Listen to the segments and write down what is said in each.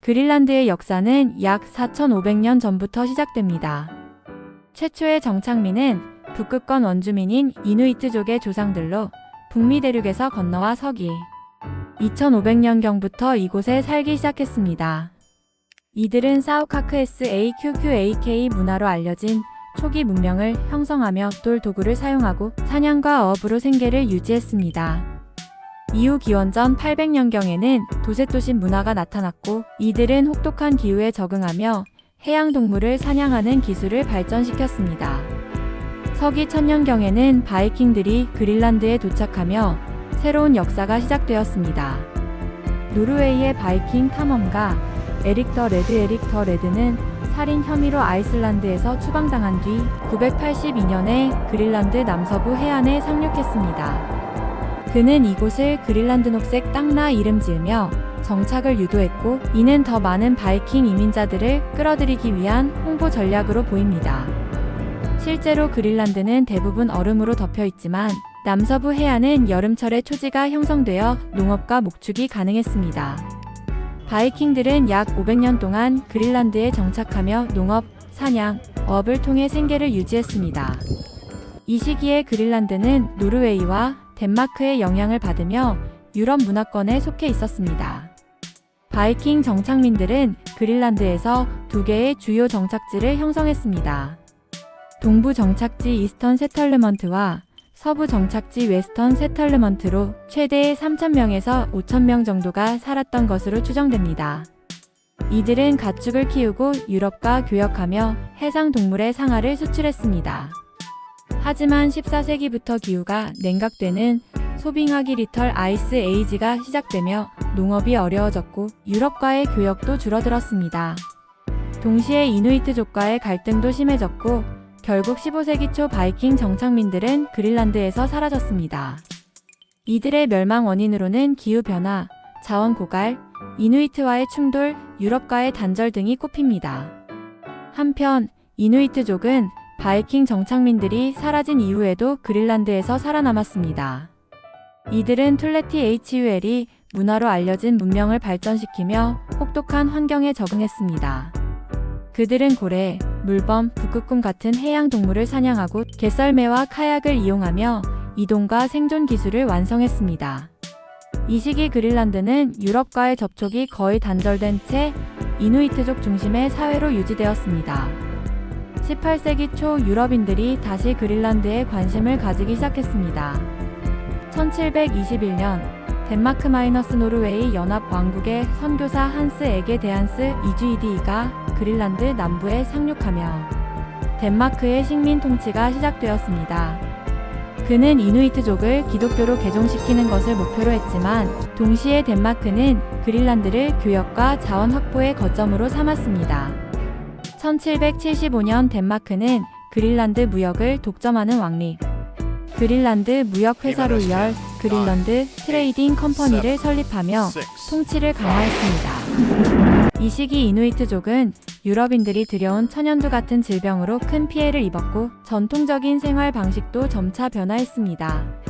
그린란드의 역사는 약 4,500년 전부터 시작됩니다. 최초의 정착민은 북극권 원주민인 이누이트족의 조상들로 북미 대륙에서 건너와 서기 2500년경부터 이곳에 살기 시작했습니다. 이들은 사우카크에스 AQQAK 문화로 알려진 초기 문명을 형성하며 돌 도구를 사용하고 사냥과 어업으로 생계를 유지했습니다. 이후 기원전 800년경에는 도세토신 문화가 나타났고 이들은 혹독한 기후에 적응하며 해양 동물을 사냥하는 기술을 발전시켰습니다. 서기 1000년경에는 바이킹들이 그린란드에 도착하며 새로운 역사가 시작되었습니다. 노르웨이의 바이킹 탐험가 에릭 더 레드는 살인 혐의로 아이슬란드에서 추방당한 뒤 982년에 그린란드 남서부 해안에 상륙했습니다. 그는 이곳을 그린란드 녹색 땅나 이름 지으며 정착을 유도했고 이는 더 많은 바이킹 이민자들을 끌어들이기 위한 홍보 전략으로 보입니다. 실제로 그린란드는 대부분 얼음으로 덮여 있지만 남서부 해안은 여름철에 초지가 형성되어 농업과 목축이 가능했습니다. 바이킹들은 약 500년 동안 그린란드에 정착하며 농업, 사냥, 어업을 통해 생계를 유지했습니다. 이 시기에 그린란드는 노르웨이와 덴마크의 영향을 받으며 유럽 문화권에 속해 있었습니다. 바이킹 정착민들은 그린란드에서 두 개의 주요 정착지를 형성했습니다. 동부 정착지 이스턴 세털르먼트와 서부 정착지 웨스턴 세털르먼트로 최대 3,000명에서 5,000명 정도가 살았던 것으로 추정됩니다. 이들은 가축을 키우고 유럽과 교역하며 해상 동물의 상아를 수출했습니다. 하지만 14세기부터 기후가 냉각되는 소빙하기 리털 아이스 에이지가 시작되며 농업이 어려워졌고 유럽과의 교역도 줄어들었습니다. 동시에 이누이트족과의 갈등도 심해졌고 결국 15세기 초 바이킹 정착민들은 그린란드에서 사라졌습니다. 이들의 멸망 원인으로는 기후변화, 자원 고갈, 이누이트와의 충돌, 유럽과의 단절 등이 꼽힙니다. 한편 이누이트족은 바이킹 정착민들이 사라진 이후에도 그린란드에서 살아남았습니다. 이들은 툴레티 HUL이 문화로 알려진 문명을 발전시키며 혹독한 환경에 적응했습니다. 그들은 고래, 물범, 북극곰 같은 해양 동물을 사냥하고 개썰매와 카약을 이용하며 이동과 생존 기술을 완성했습니다. 이 시기 그린란드는 유럽과의 접촉이 거의 단절된 채 이누이트족 중심의 사회로 유지되었습니다. 18세기 초 유럽인들이 다시 그린란드에 관심을 가지기 시작했습니다. 1721년 덴마크 노르웨이 연합왕국의 선교사 한스 에게 데한스 이주이디가 그린란드 남부에 상륙하며 덴마크의 식민 통치가 시작되었습니다. 그는 이누이트족을 기독교로 개종시키는 것을 목표로 했지만 동시에 덴마크는 그린란드를 교역과 자원 확보의 거점으로 삼았습니다. 1775년 덴마크는 그린란드 무역을 독점하는 왕립 그린란드 무역회사로 열 그린란드 트레이딩 컴퍼니를 설립하며 통치를 강화했습니다. 이 시기 이누이트족은 유럽인들이 들여온 천연두 같은 질병으로 큰 피해를 입었고 전통적인 생활 방식도 점차 변화했습니다.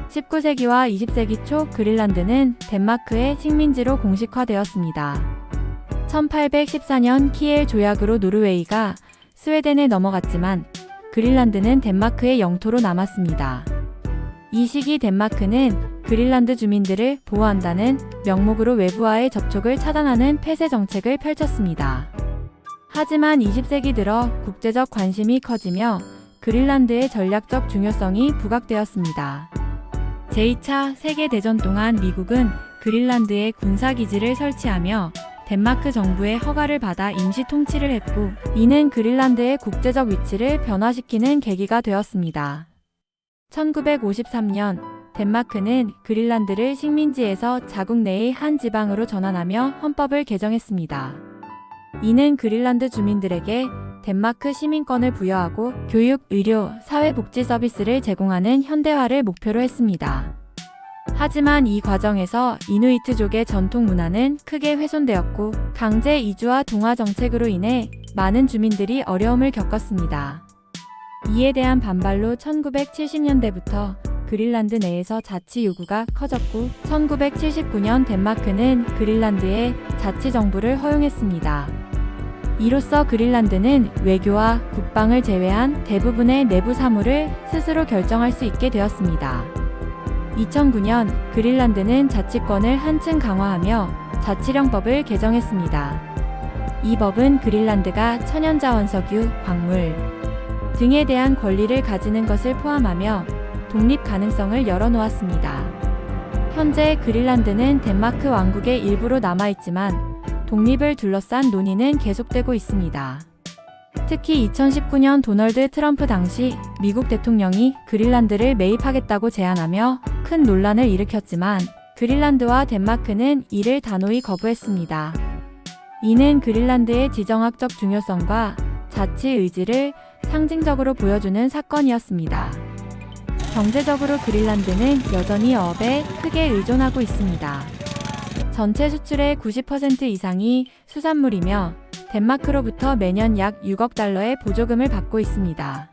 19세기와 20세기 초 그린란드는 덴마크의 식민지로 공식화되었습니다. 1814년 키엘 조약으로 노르웨이가 스웨덴에 넘어갔지만 그린란드는 덴마크의 영토로 남았습니다. 이 시기 덴마크는 그린란드 주민들을 보호한다는 명목으로 외부와의 접촉을 차단하는 폐쇄 정책을 펼쳤습니다. 하지만 20세기 들어 국제적 관심이 커지며 그린란드의 전략적 중요성이 부각되었습니다. 제2차 세계대전 동안 미국은 그린란드에 군사기지를 설치하며 덴마크 정부의 허가를 받아 임시 통치를 했고 이는 그린란드의 국제적 위치를 변화시키는 계기가 되었습니다. 1953년 덴마크는 그린란드를 식민지에서 자국 내의 한 지방으로 전환하며 헌법을 개정했습니다. 이는 그린란드 주민들에게 덴마크 시민권을 부여하고 교육, 의료, 사회복지 서비스를 제공하는 현대화를 목표로 했습니다. 하지만 이 과정에서 이누이트족의 전통 문화는 크게 훼손되었고 강제 이주와 동화 정책으로 인해 많은 주민들이 어려움을 겪었습니다. 이에 대한 반발로 1970년대부터 그린란드 내에서 자치 요구가 커졌고 1979년 덴마크는 그린란드의 자치 정부를 허용했습니다. 이로써 그린란드는 외교와 국방을 제외한 대부분의 내부 사무를 스스로 결정할 수 있게 되었습니다. 2009년 그린란드는 자치권을 한층 강화하며 자치령법을 개정했습니다. 이 법은 그린란드가 천연자원석유, 광물 등에 대한 권리를 가지는 것을 포함하며 독립 가능성을 열어놓았습니다. 현재 그린란드는 덴마크 왕국의 일부로 남아있지만 독립을 둘러싼 논의는 계속되고 있습니다. 특히 2019년 도널드 트럼프 당시 미국 대통령이 그린란드를 매입하겠다고 제안하며 큰 논란을 일으켰지만 그린란드와 덴마크는 이를 단호히 거부했습니다. 이는 그린란드의 지정학적 중요성과 자치 의지를 상징적으로 보여주는 사건이었습니다. 경제적으로 그린란드는 여전히 어업에 크게 의존하고 있습니다. 전체 수출의 90% 이상이 수산물이며 덴마크로부터 매년 약 6억 달러의 보조금을 받고 있습니다.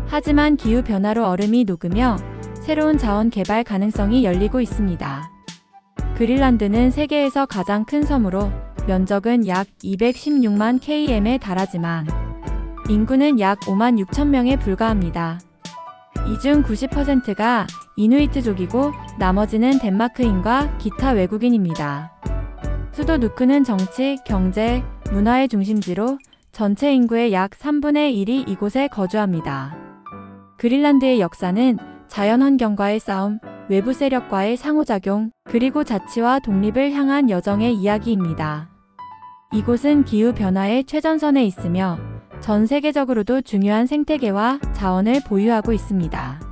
하지만 기후변화로 얼음이 녹으며 새로운 자원 개발 가능성이 열리고 있습니다. 그린란드는 세계에서 가장 큰 섬으로 면적은 약 216만 km에 달하지만 인구는 약 5만 6천 명에 불과합니다. 이 중 90%가 이누이트족이고 나머지는 덴마크인과 기타 외국인입니다. 수도 누크는 정치, 경제, 문화의 중심지로 전체 인구의 약 3분의 1이 이곳에 거주합니다. 그린란드의 역사는 자연환경과의 싸움, 외부 세력과의 상호작용, 그리고 자치와 독립을 향한 여정의 이야기입니다. 이곳은 기후변화의 최전선에 있으며 전 세계적으로도 중요한 생태계와 자원을 보유하고 있습니다.